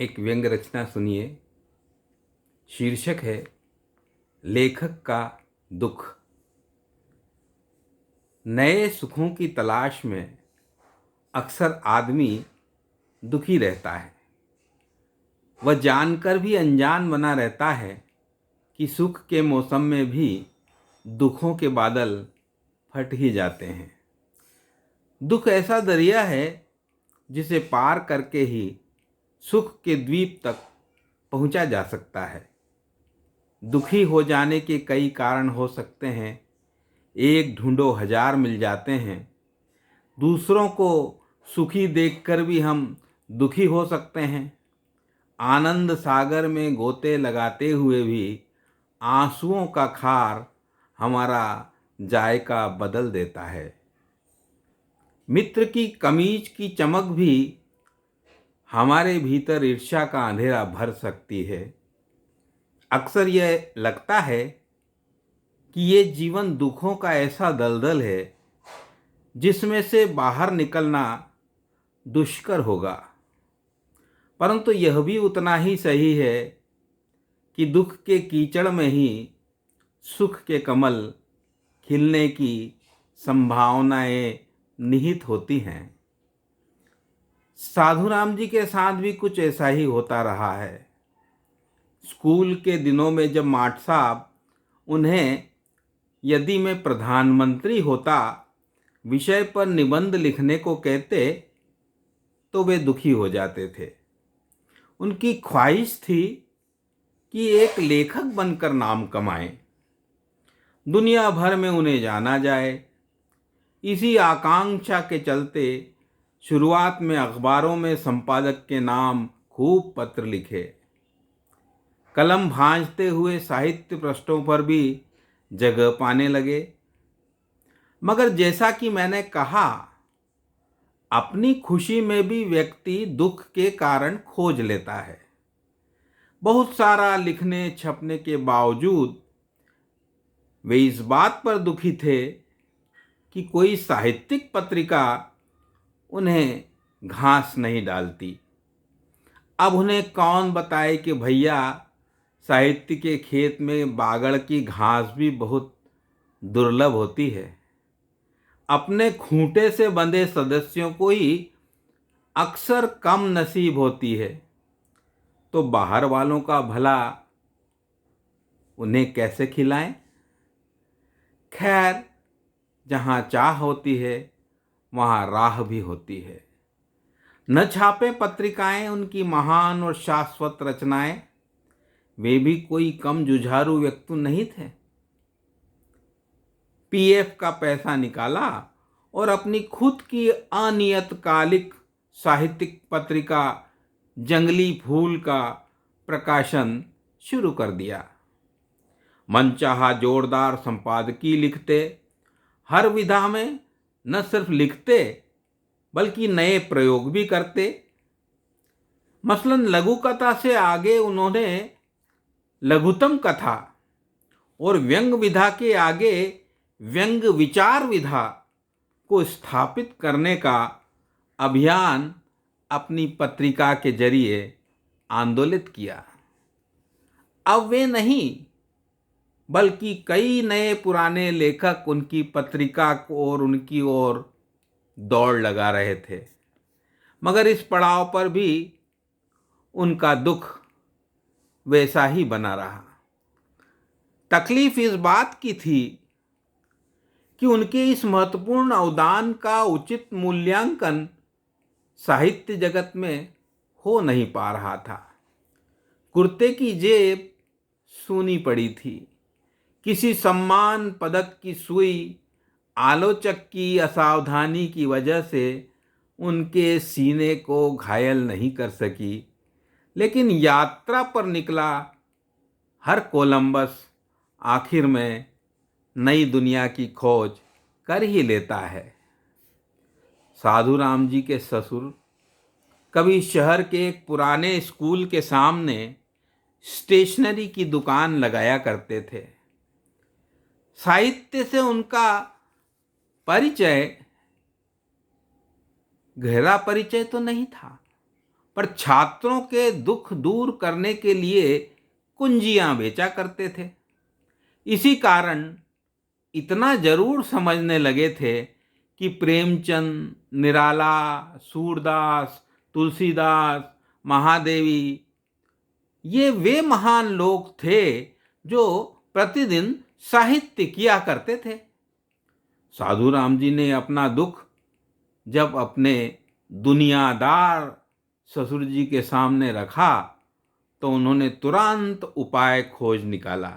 एक व्यंग्य रचना सुनिए। शीर्षक है लेखक का दुख। नए सुखों की तलाश में अक्सर आदमी दुखी रहता है। वह जानकर भी अनजान बना रहता है कि सुख के मौसम में भी दुखों के बादल फट ही जाते हैं। दुख ऐसा दरिया है जिसे पार करके ही सुख के द्वीप तक पहुंचा जा सकता है। दुखी हो जाने के कई कारण हो सकते हैं। एक ढूंढो हजार मिल जाते हैं। दूसरों को सुखी देखकर भी हम दुखी हो सकते हैं। आनंद सागर में गोते लगाते हुए भी आंसुओं का खार हमारा जायका बदल देता है। मित्र की कमीज की चमक भी हमारे भीतर ईर्ष्या का अंधेरा भर सकती है। अक्सर यह लगता है कि ये जीवन दुखों का ऐसा दलदल है जिसमें से बाहर निकलना दुष्कर होगा। परंतु यह भी उतना ही सही है कि दुख के कीचड़ में ही सुख के कमल खिलने की संभावनाएं निहित होती हैं। साधुराम जी के साथ भी कुछ ऐसा ही होता रहा है। स्कूल के दिनों में जब माट साहब उन्हें यदि मैं प्रधानमंत्री होता विषय पर निबंध लिखने को कहते तो वे दुखी हो जाते थे। उनकी ख्वाहिश थी कि एक लेखक बनकर नाम कमाएं, दुनिया भर में उन्हें जाना जाए। इसी आकांक्षा के चलते शुरुआत में अखबारों में संपादक के नाम खूब पत्र लिखे। कलम भांजते हुए साहित्य पृष्ठों पर भी जगह पाने लगे। मगर जैसा कि मैंने कहा, अपनी खुशी में भी व्यक्ति दुख के कारण खोज लेता है। बहुत सारा लिखने छपने के बावजूद वे इस बात पर दुखी थे कि कोई साहित्यिक पत्रिका उन्हें घास नहीं डालती। अब उन्हें कौन बताए कि भैया, साहित्य के खेत में बागड़ की घास भी बहुत दुर्लभ होती है। अपने खूंटे से बंधे सदस्यों को ही अक्सर कम नसीब होती है, तो बाहर वालों का भला उन्हें कैसे खिलाएं। खैर, जहां चाह होती है वहां राह भी होती है। न छापे पत्रिकाएं उनकी महान और शाश्वत रचनाएं, वे भी कोई कम जुझारू व्यक्ति नहीं थे। पीएफ का पैसा निकाला और अपनी खुद की अनियतकालिक साहित्यिक पत्रिका जंगली फूल का प्रकाशन शुरू कर दिया। मनचाहा जोरदार संपादकीय लिखते, हर विधा में न सिर्फ लिखते बल्कि नए प्रयोग भी करते। मसलन लघु कथा से आगे उन्होंने लघुतम कथा और व्यंग विधा के आगे व्यंग विचार विधा को स्थापित करने का अभियान अपनी पत्रिका के जरिए आंदोलित किया। अब वे नहीं बल्कि कई नए पुराने लेखक उनकी पत्रिका को और उनकी ओर दौड़ लगा रहे थे। मगर इस पड़ाव पर भी उनका दुख वैसा ही बना रहा। तकलीफ इस बात की थी कि उनके इस महत्वपूर्ण अवदान का उचित मूल्यांकन साहित्य जगत में हो नहीं पा रहा था। कुर्ते की जेब सूनी पड़ी थी। किसी सम्मान पदक की सुई आलोचक की असावधानी की वजह से उनके सीने को घायल नहीं कर सकी। लेकिन यात्रा पर निकला हर कोलंबस आखिर में नई दुनिया की खोज कर ही लेता है। साधुराम जी के ससुर कभी शहर के एक पुराने स्कूल के सामने स्टेशनरी की दुकान लगाया करते थे। साहित्य से उनका परिचय गहरा परिचय तो नहीं था, पर छात्रों के दुख दूर करने के लिए कुंजियां बेचा करते थे। इसी कारण इतना जरूर समझने लगे थे कि प्रेमचंद, निराला, सूरदास, तुलसीदास, महादेवी ये वे महान लोग थे जो प्रतिदिन साहित्य किया करते थे। साधु राम जी ने अपना दुख जब अपने दुनियादार ससुर जी के सामने रखा तो उन्होंने तुरंत उपाय खोज निकाला।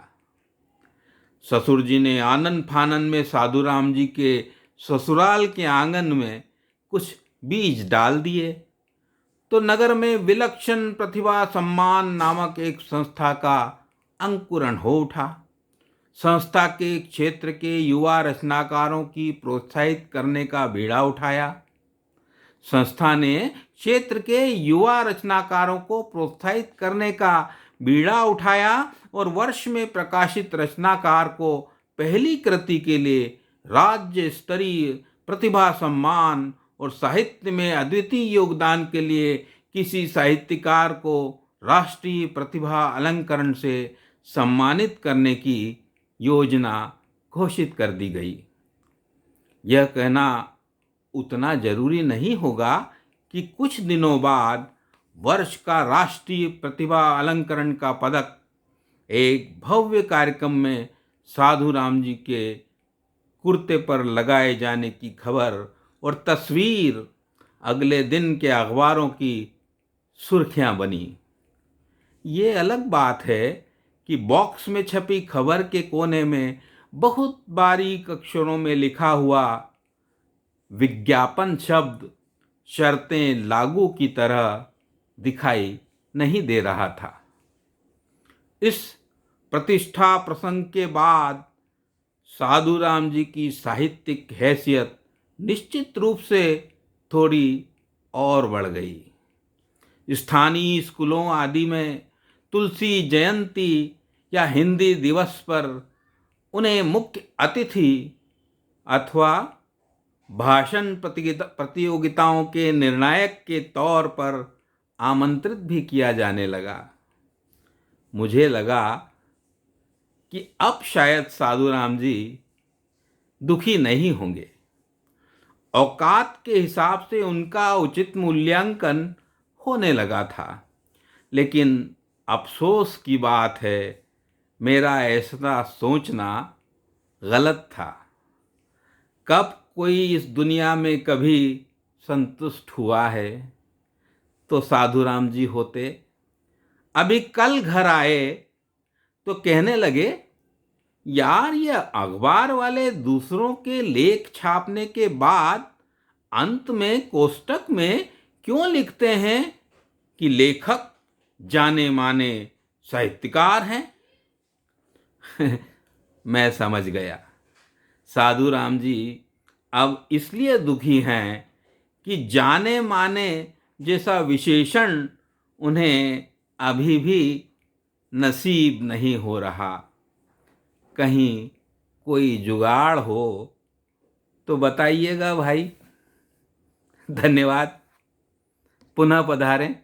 ससुर जी ने आनन फानन में साधु राम जी के ससुराल के आंगन में कुछ बीज डाल दिए तो नगर में विलक्षण प्रतिभा सम्मान नामक एक संस्था का अंकुरण हो उठा। संस्था के क्षेत्र के युवा रचनाकारों की प्रोत्साहित करने का बीड़ा उठाया। संस्था ने क्षेत्र के युवा रचनाकारों को प्रोत्साहित करने का बीड़ा उठाया और वर्ष में प्रकाशित रचनाकार को पहली कृति के लिए राज्य स्तरीय प्रतिभा सम्मान और साहित्य में अद्वितीय योगदान के लिए किसी साहित्यकार को राष्ट्रीय प्रतिभा अलंकरण से सम्मानित करने की योजना घोषित कर दी गई। यह कहना उतना जरूरी नहीं होगा कि कुछ दिनों बाद वर्ष का राष्ट्रीय प्रतिभा अलंकरण का पदक एक भव्य कार्यक्रम में साधु राम जी के कुर्ते पर लगाए जाने की खबर और तस्वीर अगले दिन के अखबारों की सुर्खियां बनी। ये अलग बात है कि बॉक्स में छपी खबर के कोने में बहुत बारीक अक्षरों में लिखा हुआ विज्ञापन शब्द शर्तें लागू की तरह दिखाई नहीं दे रहा था। इस प्रतिष्ठा प्रसंग के बाद साधु राम जी की साहित्यिक हैसियत निश्चित रूप से थोड़ी और बढ़ गई। स्थानीय स्कूलों आदि में तुलसी जयंती या हिंदी दिवस पर उन्हें मुख्य अतिथि अथवा भाषण प्रतियोगिताओं के निर्णायक के तौर पर आमंत्रित भी किया जाने लगा। मुझे लगा कि अब शायद साधु राम जी दुखी नहीं होंगे। औकात के हिसाब से उनका उचित मूल्यांकन होने लगा था। लेकिन अफसोस की बात है, मेरा ऐसा सोचना गलत था। कब कोई इस दुनिया में कभी संतुष्ट हुआ है तो साधु राम जी होते। अभी कल घर आए तो कहने लगे, यार ये अखबार वाले दूसरों के लेख छापने के बाद अंत में कोष्टक में क्यों लिखते हैं कि लेखक जाने माने साहित्यकार हैं। मैं समझ गया, साधु राम जी अब इसलिए दुखी हैं कि जाने माने जैसा विशेषण उन्हें अभी भी नसीब नहीं हो रहा। कहीं कोई जुगाड़ हो तो बताइएगा भाई। धन्यवाद। पुनः पधारें।